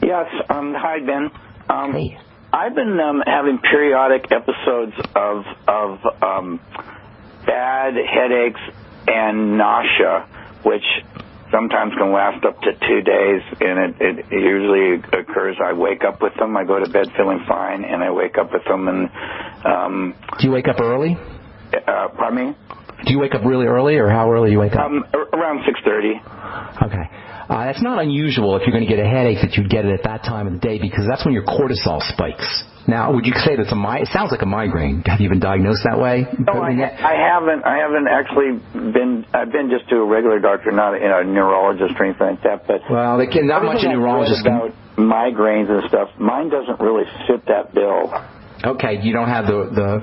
Yes. Hi, Ben. Hey. I've been having periodic episodes of bad headaches and nausea, which sometimes can last up to 2 days, and it usually occurs. I wake up with them. I go to bed feeling fine, and I wake up with them. And do you wake up early? Pardon me? Do you wake up really early, or how early do you wake up? Around 6:30. Okay. That's not unusual if you're going to get a headache that you'd get it at that time of the day, because that's when your cortisol spikes. Now, would you say that's it sounds like a migraine. Have you been diagnosed that way? No, I haven't. I haven't actually been. I've been just to a regular doctor, not a neurologist or anything like that. But well, not much a neurologist about migraines and stuff. Mine doesn't really fit that bill. Okay, you don't have the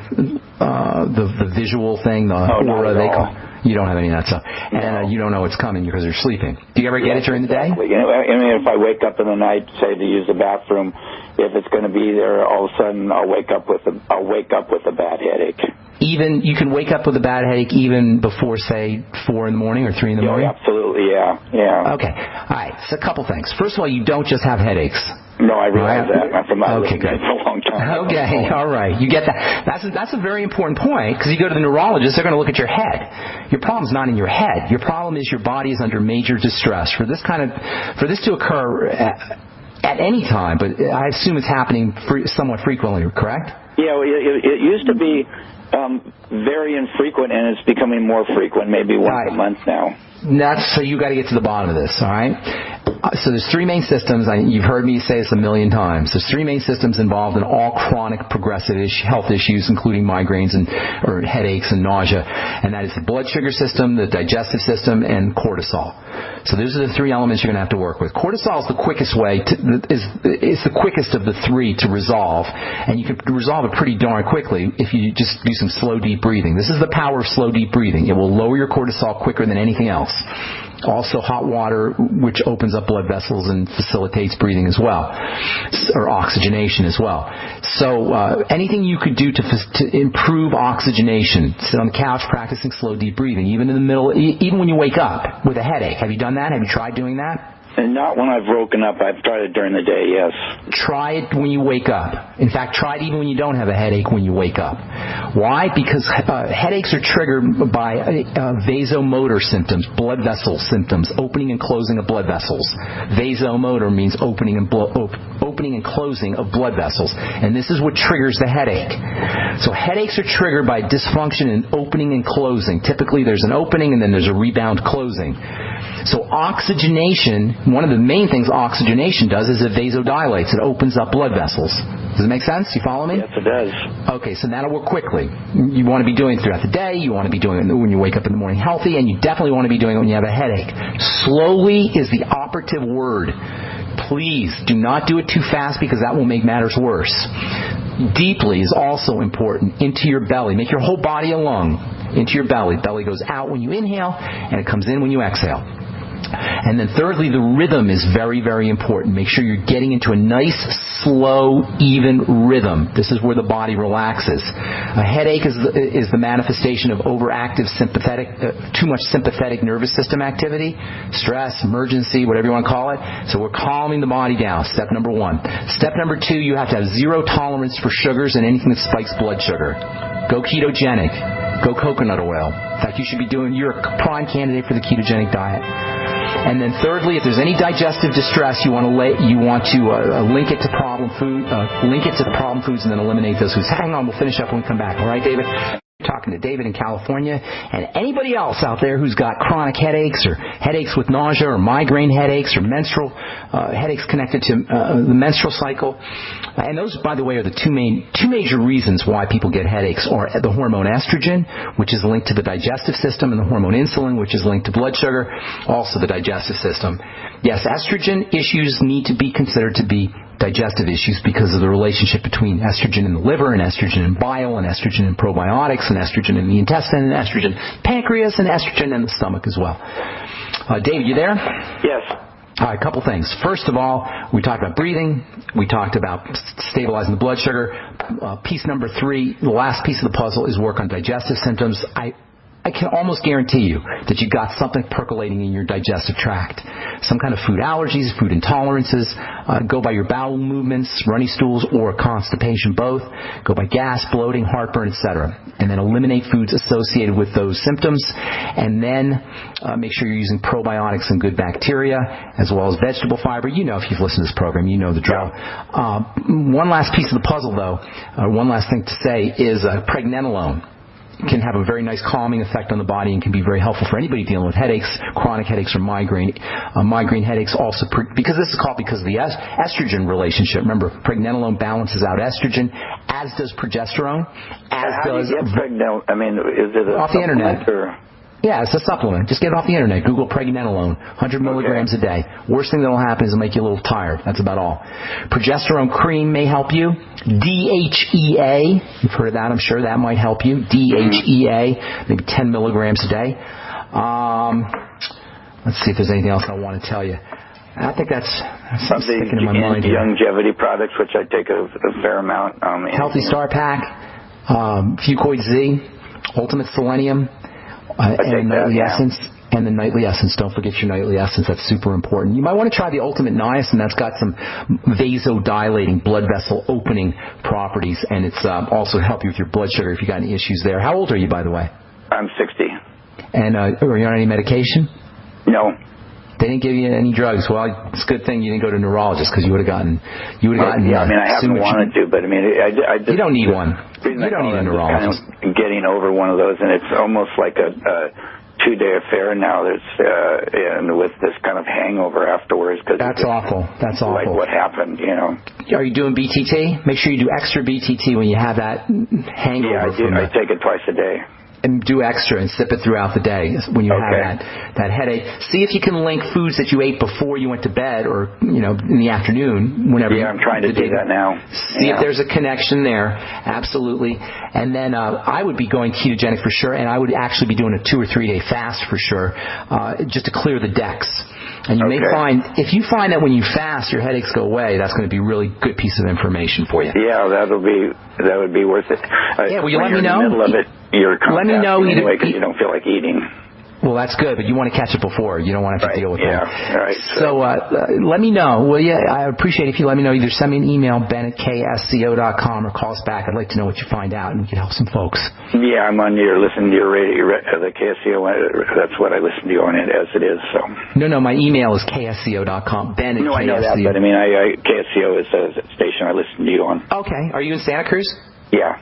visual thing, the aura they call. You don't have any of that stuff, and you don't know it's coming because you're sleeping. Do you ever get it during the day? Exactly. I mean, if I wake up in the night, say to use the bathroom, if it's going to be there, all of a sudden I'll wake up with a bad headache. Even you can wake up with a bad headache even before, say, 4 in the morning or 3 in the morning? Absolutely, yeah. Okay. All right. So a couple things. First of all, you don't just have headaches. No, I realize that. I'm from okay, good. For a long time. Okay, all right. You get that. That's a very important point, because you go to the neurologist, they're going to look at your head. Your problem's not in your head. Your problem is your body is under major distress. For this to occur at any time, but I assume it's happening somewhat frequently, correct? Yeah, it used to be very infrequent, and it's becoming more frequent, maybe once a month now. So you got to get to the bottom of this, all right? So there's 3 main systems. You've heard me say this a million times. There's 3 main systems involved in all chronic progressive health issues, including migraines or headaches and nausea, and that is the blood sugar system, the digestive system, and cortisol. So those are the 3 elements you're going to have to work with. Cortisol is the quickest is the quickest of the 3 to resolve, and you can resolve it pretty darn quickly if you just do some slow, deep breathing. This is the power of slow, deep breathing. It will lower your cortisol quicker than anything else. Also hot water, which opens up blood vessels and facilitates breathing as well, or oxygenation as well. So anything you could do to improve oxygenation. Sit on the couch practicing slow, deep breathing, even in the middle, even when you wake up with a headache. Have you done that? Have you tried doing that? And not when I've woken up. I've tried it during the day, yes. Try it when you wake up. In fact, try it even when you don't have a headache when you wake up. Why? Because headaches are triggered by vasomotor symptoms, blood vessel symptoms, opening and closing of blood vessels. Vasomotor means opening and closing of blood vessels. And this is what triggers the headache. So headaches are triggered by dysfunction in opening and closing. Typically there's an opening and then there's a rebound closing. So oxygenation, one of the main things oxygenation does is it vasodilates. It opens up blood vessels. Does it make sense? You follow me? Yes, it does. Okay, so that'll work quickly. You want to be doing it throughout the day. You want to be doing it when you wake up in the morning healthy, and you definitely want to be doing it when you have a headache. Slowly is the operative word. Please do not do it too fast, because that will make matters worse. Deeply is also important. Into your belly. Make your whole body a lung. Into your belly. Belly goes out when you inhale, and it comes in when you exhale. And then thirdly, the rhythm is very, very important. Make sure you're getting into a nice, slow, even rhythm. This is where the body relaxes. A headache is the manifestation of overactive too much sympathetic nervous system activity, stress, emergency, whatever you want to call it. So we're calming the body down. Step number 1. Step number 2, you have to have 0 tolerance for sugars and anything that spikes blood sugar. Go ketogenic. Go coconut oil. In fact, you're a prime candidate for the ketogenic diet. And then thirdly, if there's any digestive distress, you want to link it to problem foods and then eliminate those foods. Hang on, we'll finish up when we come back. All right, David? Talking to David in California, and anybody else out there who's got chronic headaches or headaches with nausea or migraine headaches or menstrual headaches connected to the menstrual cycle. And those, by the way, are the two major reasons why people get headaches, are the hormone estrogen, which is linked to the digestive system, and the hormone insulin, which is linked to blood sugar, also the digestive system. Yes, estrogen issues need to be considered to be digestive issues because of the relationship between estrogen in the liver and estrogen in bile and estrogen in probiotics and estrogen in the intestine and estrogen pancreas and estrogen in the stomach as well. David, you there? Yes. All right, a couple things. First of all, we talked about breathing. We talked about stabilizing the blood sugar. Piece number 3, the last piece of the puzzle, is work on digestive symptoms. I can almost guarantee you that you've got something percolating in your digestive tract. Some kind of food allergies, food intolerances, go by your bowel movements, runny stools, or constipation, both. Go by gas, bloating, heartburn, etc. And then eliminate foods associated with those symptoms. And then make sure you're using probiotics and good bacteria, as well as vegetable fiber. You know, if you've listened to this program, you know the drill. One last piece of the puzzle, though, one last thing to say is pregnenolone. Can have a very nice calming effect on the body and can be very helpful for anybody dealing with headaches, chronic headaches, or migraine. Migraine headaches also, because this is called because of the estrogen relationship. Remember, pregnenolone balances out estrogen, as does progesterone. How do you get pregnenolone? I mean, is it off the internet? Or? Yeah, it's a supplement. Just get it off the internet. Google pregnenolone, 100 milligrams a day. Worst thing that will happen is it'll make you a little tired. That's about all. Progesterone cream may help you. DHEA, you've heard of that, I'm sure. That might help you. DHEA, maybe 10 milligrams a day. Let's see if there's anything else I want to tell you. I think that's sticking in my mind here. Youngevity products, which I take a fair amount. Healthy Star Pack, Fucoid Z, Ultimate Selenium, and Nightly Essence. And the Nightly Essence. Don't forget your Nightly Essence. That's super important. You might want to try the Ultimate Niacin. That's got some vasodilating, blood vessel opening properties, and it's also help you with your blood sugar if you got any issues there. How old are you, by the way? I'm 60. And are you on any medication? No. They didn't give you any drugs. Well, it's a good thing you didn't go to a neurologist because you would have gotten. Yeah, I mean, I haven't wanted to, but I mean, I just. You don't need one. You don't need a neurologist. Kind of getting over one of those, and it's almost like a 2-day affair now. And with this kind of hangover afterwards. That's awful. That's awful. Like what happened, you know. Are you doing BTT? Make sure you do extra BTT when you have that hangover. Yeah, I do. I take it twice a day. And do extra and sip it throughout the day when you have that headache. See if you can link foods that you ate before you went to bed or, you know, in the afternoon, whenever. Yeah, I'm trying to do that now. See if there's a connection there. Absolutely. And then I would be going ketogenic for sure, and I would actually be doing a 2 or 3 day fast for sure, just to clear the decks. And you may find, if you find that when you fast your headaches go away, that's going to be a really good piece of information for you. Yeah, that would be worth it. Will you let me know? In the middle of it, let me know anyway because you don't feel like eating. Well, that's good, but you want to catch it before. You don't want to have to deal with it. Yeah, right. So let me know. Well, yeah, I appreciate it if you let me know. Either send me an email, ben@ksco.com, or call us back. I'd like to know what you find out, and we can help some folks. Yeah, I'm on listening to your radio, the KSCO. That's what I listen to you on it as it is. So. No, my email is ksco.com, ben@ksco. No, I know that, but I mean, KSCO is a station I listen to you on. Okay. Are you in Santa Cruz? Yeah.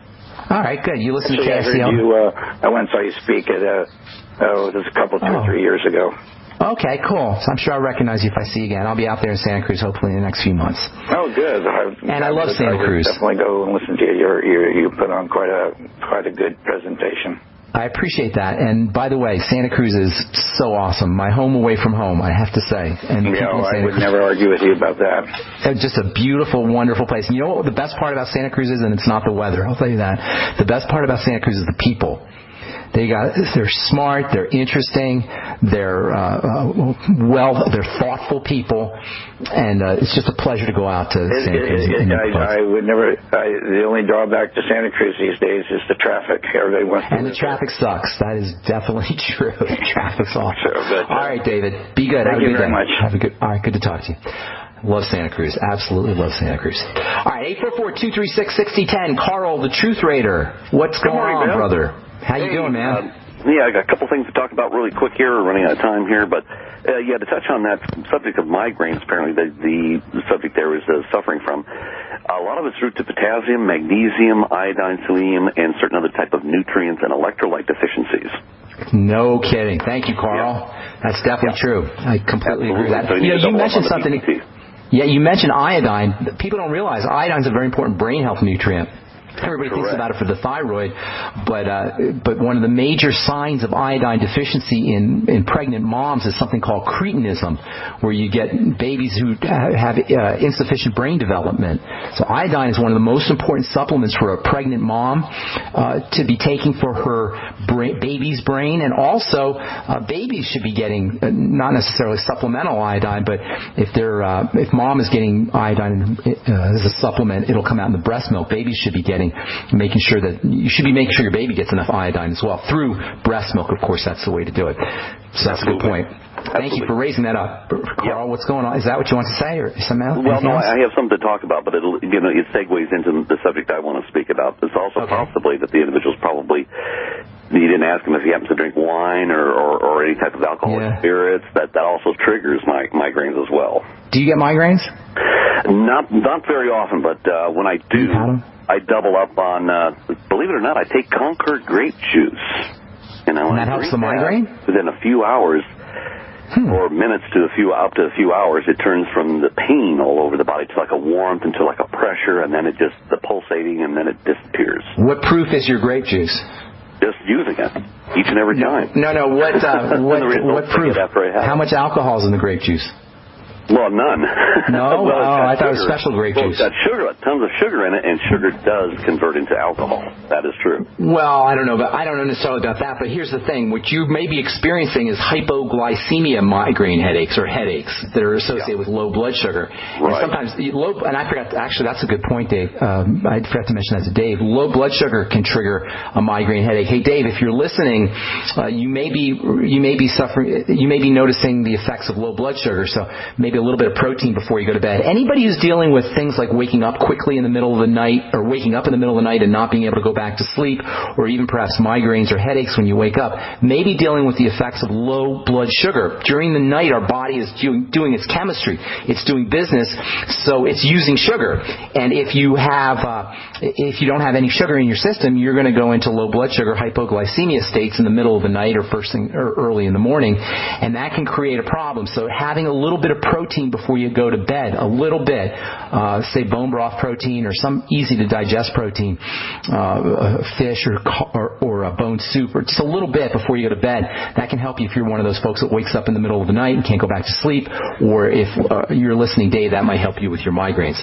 All right, good. You listen to KSCO? I heard you, I went and saw you speak at, this was a couple, 2 or 3 years ago. Okay, cool. So I'm sure I'll recognize you if I see you again. I'll be out there in Santa Cruz hopefully in the next few months. Oh, good. I love Santa Cruz. Definitely go and listen to you. You put on quite a good presentation. I appreciate that. And by the way, Santa Cruz is so awesome. My home away from home, I have to say. And I would never argue with you about that. It's just a beautiful, wonderful place. And you know what the best part about Santa Cruz is? And it's not the weather, I'll tell you that. The best part about Santa Cruz is the people. They're smart, they're interesting, they're they're thoughtful people, and it's just a pleasure to go out to Santa Cruz. I would never. The only drawback to Santa Cruz these days is the traffic. Everybody wants to. And the traffic sucks. That is definitely true. The traffic's awful. Sure, all right, David. Be good. Thank you very much. All right, good to talk to you. Love Santa Cruz. Absolutely love Santa Cruz. All right, 844-236-6010. Carl, the Truth Raider. What's going on, brother? How you doing, man? I got a couple things to talk about really quick here. We're running out of time here, but to touch on that subject of migraines, apparently the subject there is suffering from. A lot of it's due to potassium, magnesium, iodine, selenium, and certain other type of nutrients and electrolyte deficiencies. No kidding. Thank you, Carl. That's definitely true. I completely agree with that. So you mentioned something. Yeah, you mentioned iodine. People don't realize iodine's a very important brain health nutrient. Everybody thinks about it for the thyroid, but one of the major signs of iodine deficiency in pregnant moms is something called cretinism, where you get babies who have insufficient brain development. So iodine is one of the most important supplements for a pregnant mom to be taking for her baby's brain, and also babies should be getting not necessarily supplemental iodine, but if mom is getting iodine as a supplement, it'll come out in the breast milk. Babies should be getting making sure your baby gets enough iodine as well through breast milk. Of course, that's the way to do it. So that's a good point. Thank you for raising that up. Carl, what's going on? Is that what you want to say, or something else? Well, no, I have something to talk about, but it segues into the subject I want to speak about. It's also possibly that the individual's probably, you didn't ask him if he happens to drink wine or any type of alcoholic spirits. That also triggers migraines as well. Do you get migraines? Not very often, but when I do, I double up on, believe it or not, I take Concord grape juice. And that helps the migraine? Within a few hours, or minutes to up to a few hours, it turns from the pain all over the body to like a warmth and to like a pressure, and then it just, the pulsating, and then it disappears. What proof is your grape juice? Just using it each and every time. No. What proof? How much alcohol is in the grape juice? Well, none. No? Well, I thought it was special grape juice. It's got sugar, tons of sugar in it, and sugar does convert into alcohol. That is true. Well, I don't know necessarily about that, but here's the thing. What you may be experiencing is hypoglycemia migraine headaches or headaches that are associated with low blood sugar. Right. And sometimes, I forgot, actually, that's a good point, Dave. I forgot to mention that to Dave. Low blood sugar can trigger a migraine headache. Hey, Dave, if you're listening, you may be noticing the effects of low blood sugar, so maybe a little bit of protein before you go to bed. Anybody who's dealing with things like waking up quickly in the middle of the night, or waking up in the middle of the night and not being able to go back to sleep, or even perhaps migraines or headaches when you wake up, may be dealing with the effects of low blood sugar. During the night, our body is doing its chemistry. It's doing business, so it's using sugar. And if you don't have any sugar in your system, you're going to go into low blood sugar hypoglycemia states in the middle of the night or first thing or early in the morning, and that can create a problem. So having a little bit of protein before you go to bed, a little bit, say bone broth protein or some easy to digest protein, fish or a bone soup, or just a little bit before you go to bed. That can help you if you're one of those folks that wakes up in the middle of the night and can't go back to sleep, or if you're listening, Dave, that might help you with your migraines.